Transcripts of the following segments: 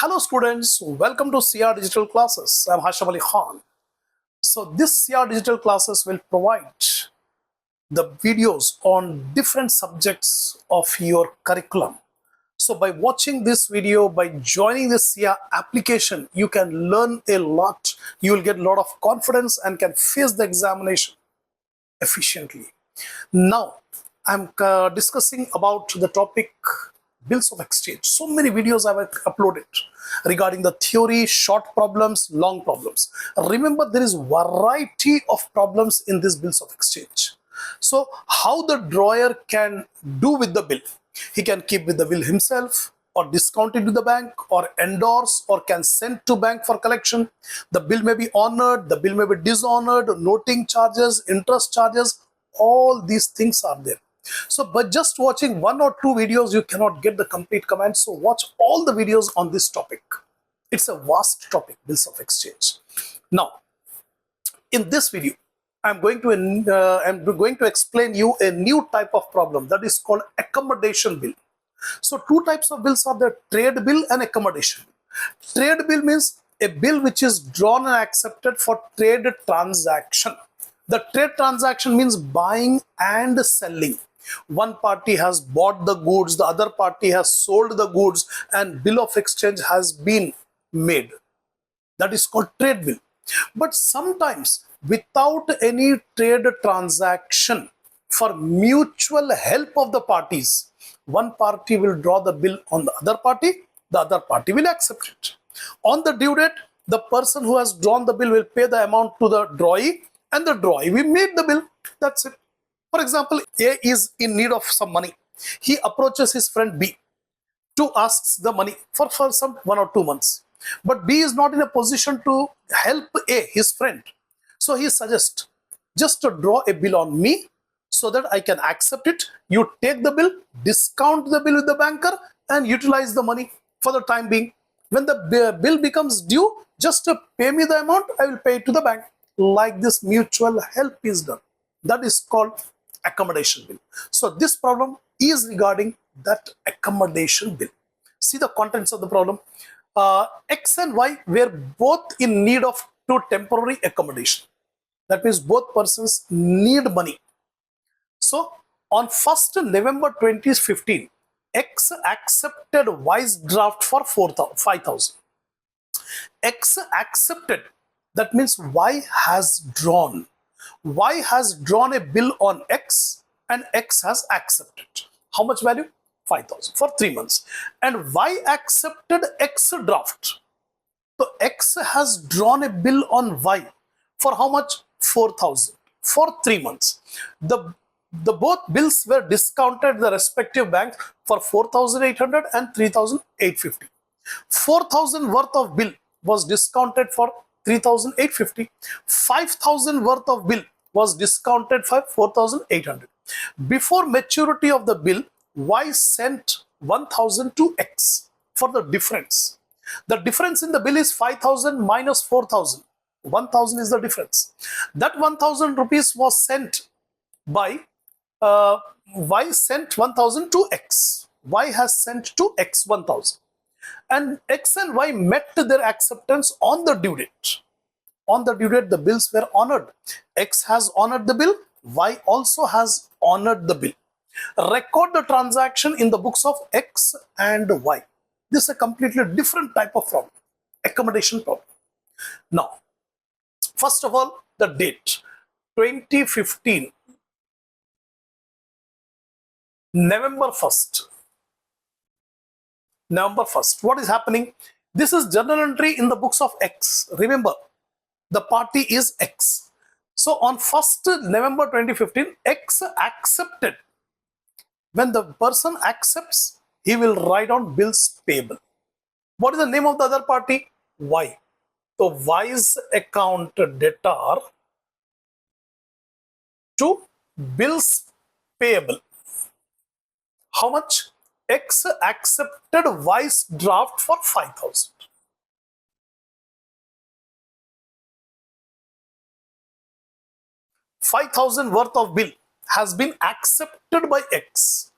Hello students, welcome to CR Digital Classes. I'm Hasham Ali Khan. So this CR Digital Classes will provide the videos on different subjects of your curriculum. So by watching this video, by joining this CR application, you can learn a lot. You will get a lot of confidence and can face the examination efficiently. Now, I'm discussing about the topic bills of exchange. So many videos I've uploaded regarding the theory, short problems, long problems. Remember, there is variety of problems in these bills of exchange. So how the drawer can do with the bill? He can keep with the bill himself, or discount it to the bank, or endorse, or can send to bank for collection. The bill may be honored, the bill may be dishonored, noting charges, interest charges, all these things are there. So but just watching one or two videos, you cannot get the complete command. So watch all the videos on this topic. It's a vast topic, bills of exchange. Now, in this video, I'm going to explain you a new type of problem that is called accommodation bill. So two types of bills are there: trade bill and accommodation bill. Trade bill means a bill which is drawn and accepted for trade transaction. The trade transaction means buying and selling. One party has bought the goods, the other party has sold the goods, and bill of exchange has been made. That is called trade bill. But sometimes without any trade transaction, for mutual help of the parties, one party will draw the bill on the other party will accept it. On the due date, the person who has drawn the bill will pay the amount to the drawee, and the drawee will make the bill. That's it. For example, A is in need of some money. He approaches his friend B to ask the money for some 1 or 2 months. But B is not in a position to help A, his friend. So he suggests, just to draw a bill on me so that I can accept it. You take the bill, discount the bill with the banker, and utilize the money for the time being. When the bill becomes due, just pay me the amount, I will pay it to the bank. Like this, mutual help is done. That is called accommodation bill. So this problem is regarding that accommodation bill. See the contents of the problem. X and Y were both in need of two temporary accommodation. That means both persons need money. So on 1st November 2015, X accepted Y's draft for 5,000. X accepted, that means Y has drawn. Y has drawn a bill on X and X has accepted. How much value? 5,000 for 3 months. And Y accepted X draft. So X has drawn a bill on Y for how much? 4,000 for 3 months. The both bills were discounted the respective bank for 4,800 and 3,850. 4,000 worth of bill was discounted for 3,850. 5,000 worth of bill was discounted for 4,800. Before maturity of the bill, Y sent 1,000 to X for the difference. The difference in the bill is 5,000 minus 4,000. 1,000 is the difference. That 1,000 rupees was sent by Y sent 1,000 to X. Y has sent to X 1,000. And X and Y met their acceptance on the due date. On the due date, the bills were honored. X has honored the bill. Y also has honored the bill. Record the transaction in the books of X and Y. This is a completely different type of problem, accommodation problem. Now, first of all, the date, 2015, November 1st. November 1st. What is happening? This is journal entry in the books of X. Remember, the party is X. So on 1st November 2015, X accepted. When the person accepts, he will write on bills payable. What is the name of the other party? Y. So Y's account debtor to bills payable. How much? X accepted Y's draft for 5,000. 5,000 worth of bill has been accepted by X.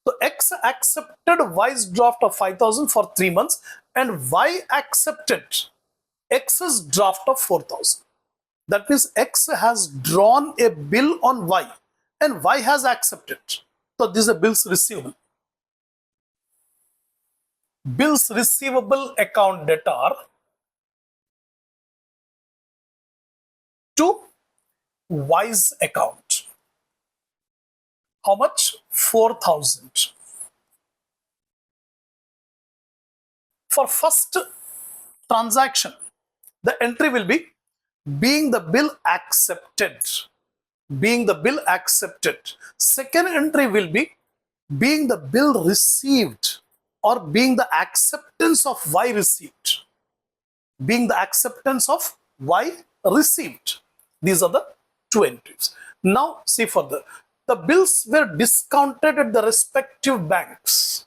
So X accepted Y's draft of 5,000 for 3 months and Y accepted X's draft of 4,000. That means X has drawn a bill on Y and Y has accepted. So this is a bills receivable. Bills receivable account debtor to Y's account. How much? 4,000. For first transaction, the entry will be being the bill accepted. Being the bill accepted. Second entry will be being the bill received or being the acceptance of Y received. Being the acceptance of Y received. These are the two entries. Now see further. The bills were discounted at the respective banks.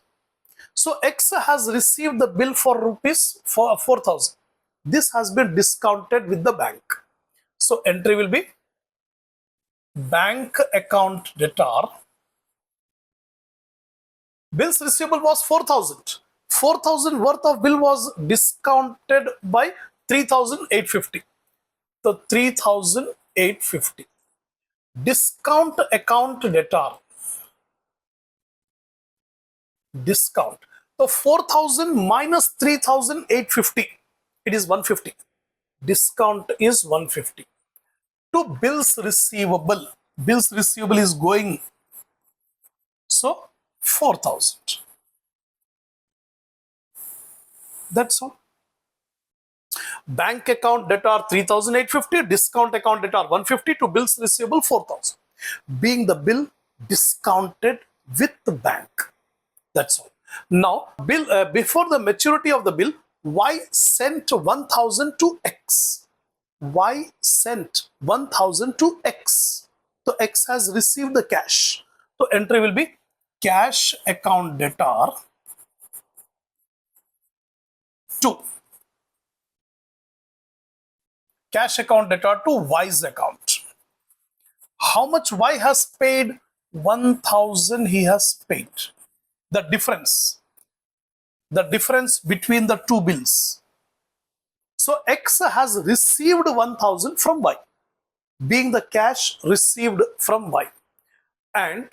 So X has received the bill for rupees for 4,000. This has been discounted with the bank. So entry will be bank account debtor. Bills receivable was 4,000. 4,000 worth of bill was discounted by 3,850. So 3,850. Discount account debtor. Discount. So 4,000 minus 3,850. It is 150. Discount is 150. To bills receivable. Bills receivable is going. So 4,000. That's all. Bank account debtor 3,850, discount account debtor 150, to bills receivable 4,000. Being the bill discounted with the bank. That's all. Now, before the maturity of the bill, Y sent 1,000 to X. Y sent 1,000 to X. So X has received the cash. So entry will be cash account debtor to cash account debtor to Y's account. How much Y has paid? 1,000 he has paid. The difference between the two bills. So X has received 1,000 from Y, being the cash received from Y, and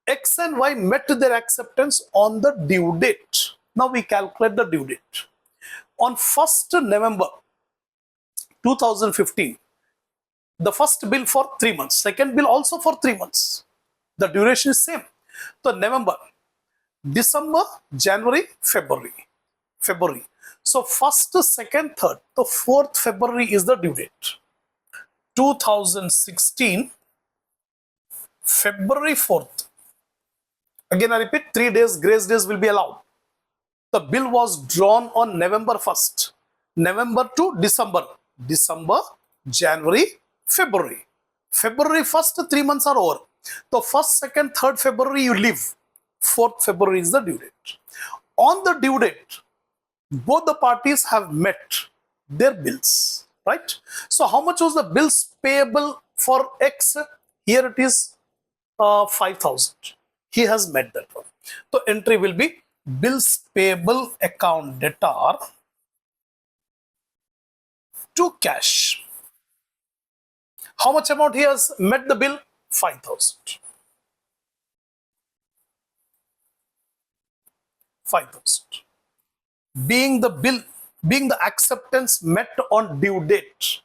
X and Y met their acceptance on the due date. Now we calculate the due date. On 1st November 2015, the first bill for 3 months, second bill also for 3 months. The duration is same. So November, December, January, February. So 1st, 2nd, 3rd. So 4th February is the due date. 2016, February 4th. Again I repeat, 3 days grace days will be allowed. The bill was drawn on November 1st. November to December. December, January, February. February 1st, 3 months are over. So 1st, 2nd, 3rd February you leave. 4th February is the due date. On the due date, both the parties have met their bills, right? So how much was the bills payable for X? Here it is 5,000. He has met that one. So entry will be bills payable account debtor to cash. How much amount he has met the bill? 5,000. 5,000. Being the acceptance met on due date.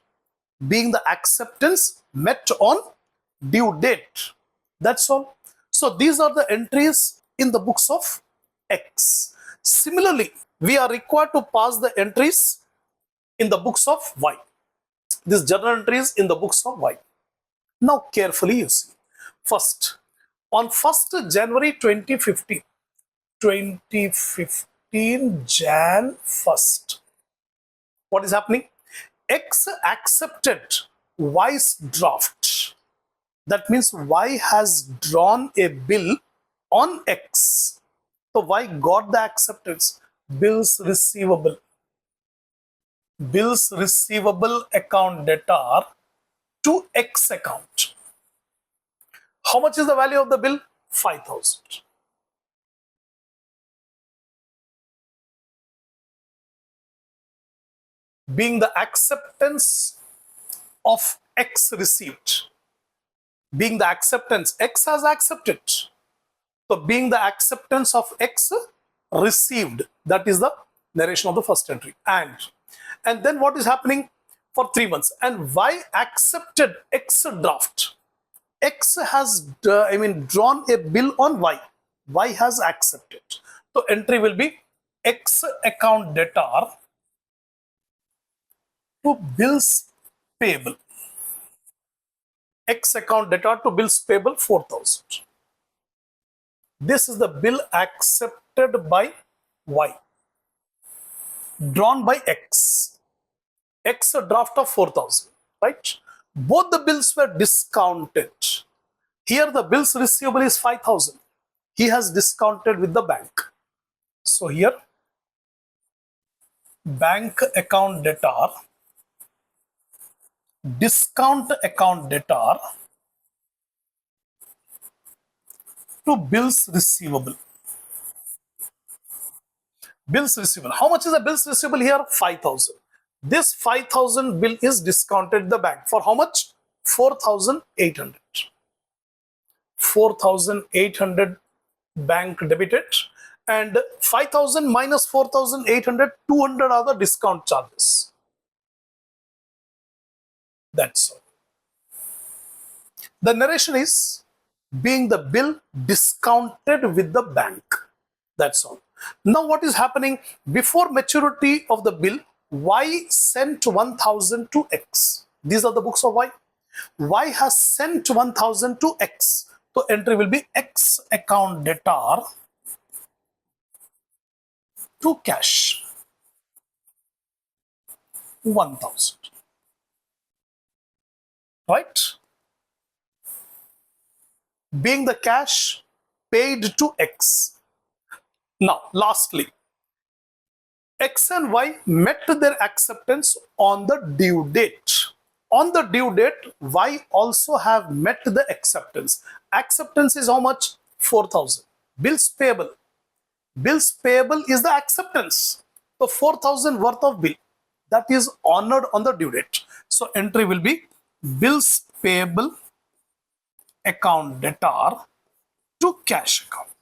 Being the acceptance met on due date. That's all. So these are the entries in the books of X. Similarly, we are required to pass the entries in the books of Y. These journal entries in the books of Y. Now carefully you see. First, on 1st January 2015, Jan 1st. What is happening? X accepted Y's draft. That means Y has drawn a bill on X. So Y got the acceptance. Bills receivable. Bills receivable account debtor to X account. How much is the value of the bill? 5,000. being the acceptance of X received. Being the acceptance, X has accepted. So being the acceptance of X received, that is the narration of the first entry. And then what is happening for 3 months? And Y accepted X draft. X has drawn a bill on Y. Y has accepted. So entry will be X account debtor to bills payable. X account debtor to bills payable 4,000. This is the bill accepted by Y, drawn by X. X a draft of 4,000, right? Both the bills were discounted. Here the bills receivable is 5,000. He has discounted with the bank. So here bank account debtor, discount account debtor to bills receivable. Bills receivable. How much is the bills receivable here? 5,000. This 5,000 bill is discounted the bank for how much? 4,800. 4,800 bank debited, and 5,000 minus 4,800, 200 are the discount charges. That's all. The narration is being the bill discounted with the bank. That's all. Now what is happening? Before maturity of the bill, Y sent 1,000 to X. These are the books of Y. Y has sent 1,000 to X. So entry will be X account debtor to cash 1,000. Right? Being the cash paid to X. Now, lastly, X and Y met their acceptance on the due date. On the due date, Y also have met the acceptance. Acceptance is how much? 4,000. Bills payable. Bills payable is the acceptance. So 4,000 worth of bill that is honored on the due date. So entry will be bills payable account debtor to cash account.